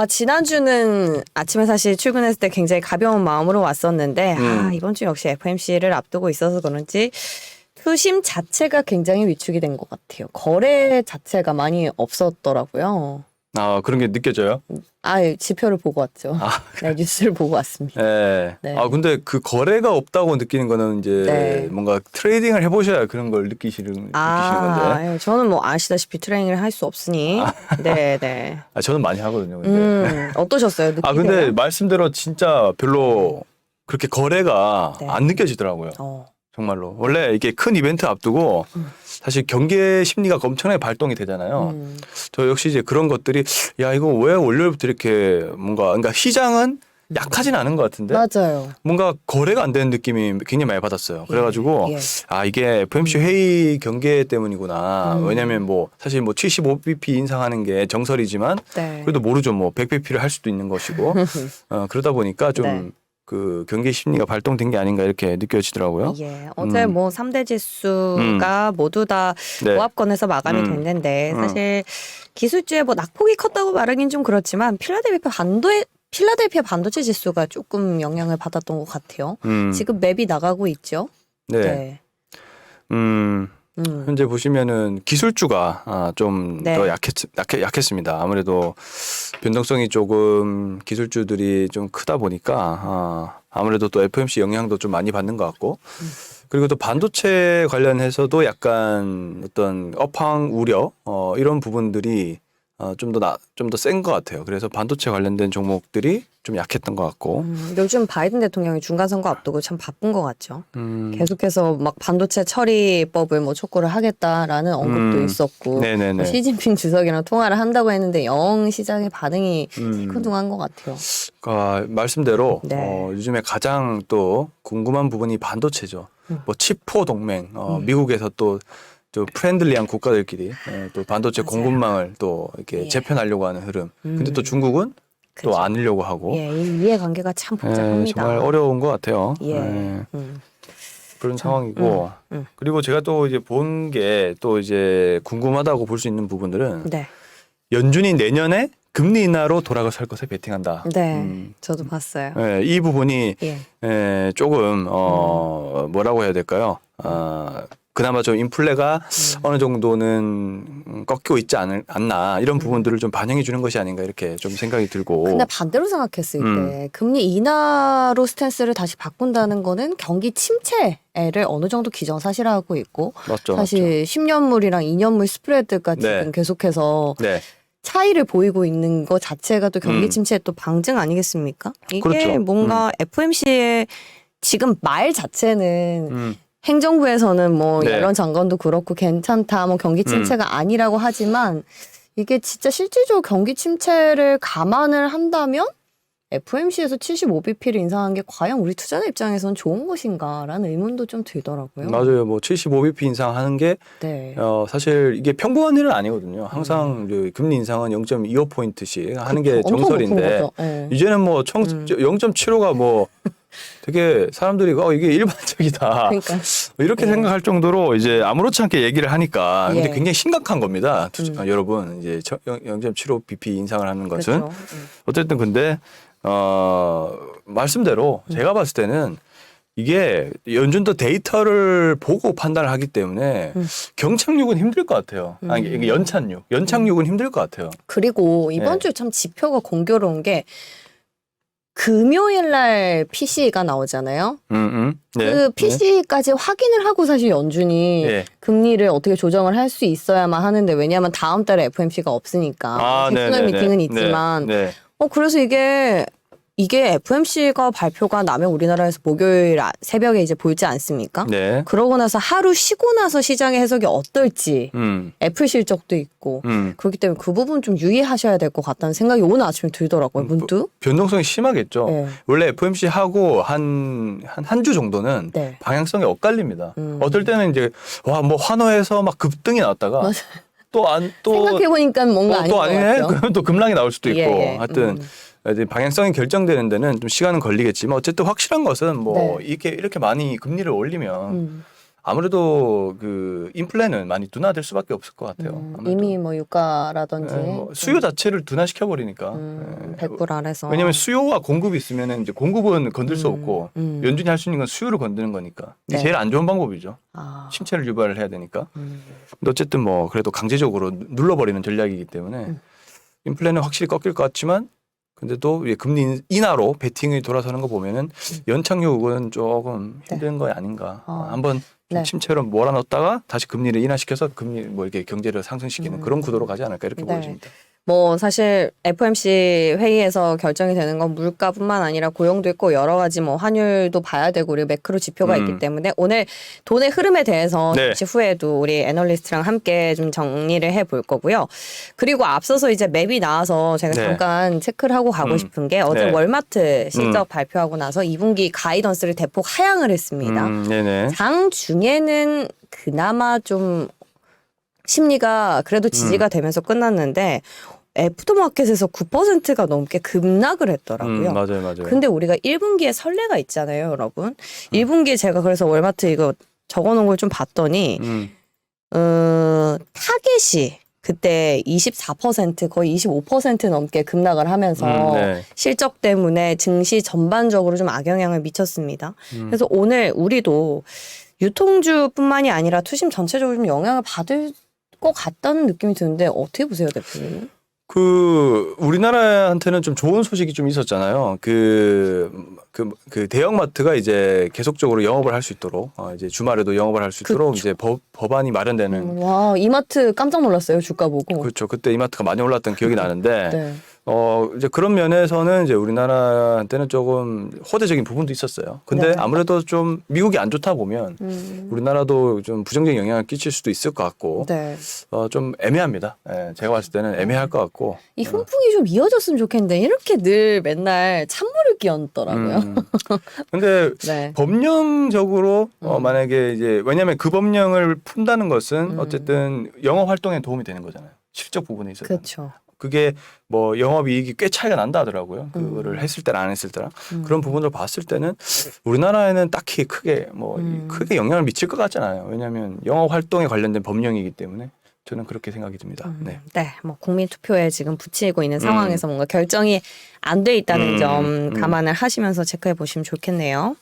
지난주는 아침에 사실 출근했을 때 굉장히 가벼운 마음으로 왔었는데, 이번 주 역시 FOMC를 앞두고 있어서 그런지 투심 자체가 굉장히 위축이 된 것 같아요. 거래 자체가 많이 없었더라고요. 그런 게 느껴져요? 지표를 보고 왔죠. 네, 뉴스를 보고 왔습니다. 네. 네. 근데 그 거래가 없다고 느끼는 거는 이제 네. 뭔가 트레이딩을 해보셔야 그런 걸 느끼시는 건데. 저는 뭐 아시다시피 트레이닝을 할 수 없으니. 네. 저는 많이 하거든요. 근데. 어떠셨어요? 느끼세요? 근데 말씀대로 진짜 별로 그렇게 거래가 네. 안 느껴지더라고요. 정말로. 원래 이게 큰 이벤트 앞두고 사실 경계 심리가 엄청나게 발동이 되잖아요. 저 역시 이제 그런 것들이 야, 이거 왜 월요일부터 이렇게 그러니까 시장은 약하진 않은 것 같은데 맞아요. 뭔가 거래가 안 되는 느낌이 굉장히 많이 받았어요. 그래가지고 이게 FOMC 회의 경계 때문이구나. 왜냐하면 사실 75bp 인상하는 게 정설이지만 네. 그래도 모르죠. 100bp를 할 수도 있는 것이고 그러다 보니까 좀 네. 그 경계 심리가 발동된 게 아닌가 이렇게 느껴지더라고요. 어제 3대 지수가 모두 다 네. 보합권에서 마감이 됐는데 사실 기술주의 낙폭이 컸다고 말하긴 좀 그렇지만 필라델피아 반도체 지수가 조금 영향을 받았던 것 같아요. 지금 맵이 나가고 있죠. 네. 현재 보시면은 기술주가 좀 더 약했습니다. 아무래도 변동성이 조금 기술주들이 좀 크다 보니까 아무래도 또 FOMC 영향도 좀 많이 받는 것 같고 그리고 또 반도체 관련해서도 약간 어떤 업황 우려 이런 부분들이 좀 더 센 것 같아요. 그래서 반도체 관련된 종목들이 좀 약했던 것 같고. 요즘 바이든 대통령이 중간선거 앞두고 참 바쁜 것 같죠. 계속해서 반도체 처리법을 촉구를 하겠다라는 언급도 있었고, 시진핑 주석이랑 통화를 한다고 했는데 영 시장의 반응이 시큰둥한 것 같아요. 말씀대로 요즘에 가장 또 궁금한 부분이 반도체죠. 칩4 동맹, 미국에서 또 프렌들리한 국가들끼리 또 반도체 공급망을 또 이렇게 재편하려고 하는 흐름. 근데 또 중국은 또 안으려고 하고. 이 이해관계가 참 복잡합니다. 정말 어려운 것 같아요. 그런 상황이고. 그리고 제가 또 이제 본 게 또 이제 궁금하다고 볼 수 있는 부분들은 연준이 내년에 금리 인하로 돌아갈 것에 베팅한다. 저도 봤어요. 이 부분이 조금 뭐라고 해야 될까요? 그나마 좀 인플레가 어느 정도는 꺾이고 있지 않나 이런 부분들을 좀 반영해 주는 것이 아닌가 이렇게 좀 생각이 들고. 근데 반대로 생각했을 때 금리 인하로 스탠스를 다시 바꾼다는 거는 경기 침체를 어느 정도 기정사실화하고 있고 사실 10년물이랑 2년물 스프레드가 지금 계속해서 차이를 보이고 있는 것 자체가 또 경기 침체의 또 방증 아니겠습니까? 이게 뭔가 FOMC의 지금 말 자체는 행정부에서는 예런 장관도 그렇고 괜찮다, 경기 침체가 아니라고 하지만 이게 진짜 실질적으로 경기 침체를 감안을 한다면 FOMC에서 75bp를 인상한 게 과연 우리 투자자 입장에서는 좋은 것인가라는 의문도 좀 들더라고요. 맞아요. 75bp 인상하는 게 사실 이게 평범한 일은 아니거든요. 항상 금리 인상은 0.25포인트씩 하는 게 정설인데 이제는 0.75가 되게 사람들이 이게 일반적이다. 이렇게 생각할 정도로 이제 아무렇지 않게 얘기를 하니까 근데 굉장히 심각한 겁니다. 여러분 이제 0.75bp 인상을 하는 것은 어쨌든 근데 말씀대로 제가 봤을 때는 이게 연준도 데이터를 보고 판단을 하기 때문에 경착륙은 힘들 것 같아요. 이게 연착륙은 힘들 것 같아요. 그리고 이번 주 참 지표가 공교로운 게 금요일 날 PC가 나오잖아요. 그 PC까지 확인을 하고 사실 연준이 금리를 어떻게 조정을 할 수 있어야만 하는데 왜냐하면 다음 달에 FOMC가 없으니까 세셔널 미팅은 있지만 그래서 이게 FOMC가 발표가 나면 우리나라에서 목요일 새벽에 이제 보이지 않습니까? 그러고 나서 하루 쉬고 나서 시장의 해석이 어떨지 애플 실적도 있고 그렇기 때문에 그 부분 좀 유의하셔야 될 것 같다는 생각이 오늘 아침에 들더라고요. 문득. 변동성이 심하겠죠. 원래 FOMC 하고 한 주 정도는 방향성이 엇갈립니다. 어떨 때는 이제 환호해서 막 급등이 나왔다가 또 생각해보니까 뭔가 아닌 것 같죠. 그러면 또 급락이 나올 수도 있고 하여튼 방향성이 결정되는 데는 좀 시간은 걸리겠지만 어쨌든 확실한 것은 이렇게 많이 금리를 올리면 아무래도 그 인플레는 많이 둔화될 수밖에 없을 것 같아요. 이미 뭐 유가라든지 뭐 수요 자체를 둔화시켜 버리니까 100불 아래서. 왜냐하면 수요와 공급이 있으면 이제 공급은 건들 수 없고 연준이 할 수 있는 건 수요를 건드는 거니까 이게 제일 안 좋은 방법이죠. 침체를 유발을 해야 되니까. 근데 어쨌든 뭐 그래도 강제적으로 눌러버리는 전략이기 때문에 인플레는 확실히 꺾일 것 같지만 근데도 금리 인하로 베팅이 돌아서는 거 보면은 연착륙은 조금 힘든 거 아닌가. 한번 침체로 몰아넣었다가 다시 금리를 인하시켜서 금리 뭐 이렇게 경제를 상승시키는 그런 구도로 가지 않을까 이렇게 보여집니다. 뭐 사실 FOMC 회의에서 결정이 되는 건 물가뿐만 아니라 고용도 있고 여러 가지 뭐 환율도 봐야 되고 우리 매크로 지표가 있기 때문에 오늘 돈의 흐름에 대해서 잠시 후에도 우리 애널리스트랑 함께 좀 정리를 해볼 거고요. 그리고 앞서서 이제 맵이 나와서 제가 잠깐 체크를 하고 가고 싶은 게 어제 월마트 실적 발표하고 나서 2분기 가이던스를 대폭 하향을 했습니다. 장 중에는 그나마 좀 심리가 그래도 지지가 되면서 끝났는데 애프터마켓에서 9%가 넘게 급락을 했더라고요. 맞아요. 근데 우리가 1분기에 설레가 있잖아요, 여러분. 1분기에 제가 그래서 월마트 이거 적어놓은 걸 좀 봤더니 타겟이 그때 24% 거의 25% 넘게 급락을 하면서 실적 때문에 증시 전반적으로 좀 악영향을 미쳤습니다. 그래서 오늘 우리도 유통주뿐만이 아니라 투심 전체적으로 좀 영향을 받을 것 같다는 느낌이 드는데 어떻게 보세요, 대표님? 우리나라한테는 좀 좋은 소식이 좀 있었잖아요. 그 대형마트가 이제 계속적으로 영업을 할 수 있도록 이제 주말에도 영업을 할 수 있도록 이제 법안이 마련되는. 와, 이마트 깜짝 놀랐어요, 주가 보고. 그렇죠. 그때 이마트가 많이 올랐던 기억이 나는데. 이제 그런 면에서는 이제 우리나라한테는 조금 호재적인 부분도 있었어요. 근데 아무래도 좀 미국이 안 좋다 보면 우리나라도 좀 부정적인 영향을 끼칠 수도 있을 것 같고 좀 애매합니다. 제가 봤을 때는 애매할 것 같고. 이 훈풍이 좀 이어졌으면 좋겠는데 이렇게 늘 맨날 찬물을 끼얹더라고요. 근데 법령적으로 만약에 이제 왜냐하면 그 법령을 푼다는 것은 어쨌든 영업 활동에 도움이 되는 거잖아요. 실적 부분에 있어서. 그렇죠. 그게 뭐 영업이익이 꽤 차이가 난다 하더라고요. 그거를 했을 때랑 안 했을 때랑. 그런 부분을 봤을 때는 우리나라에는 딱히 크게 크게 영향을 미칠 것 같잖아요. 왜냐하면 영업 활동에 관련된 법령이기 때문에 저는 그렇게 생각이 듭니다. 뭐 국민 투표에 지금 붙이고 있는 상황에서 뭔가 결정이 안 돼 있다는 점 감안을 하시면서 체크해 보시면 좋겠네요.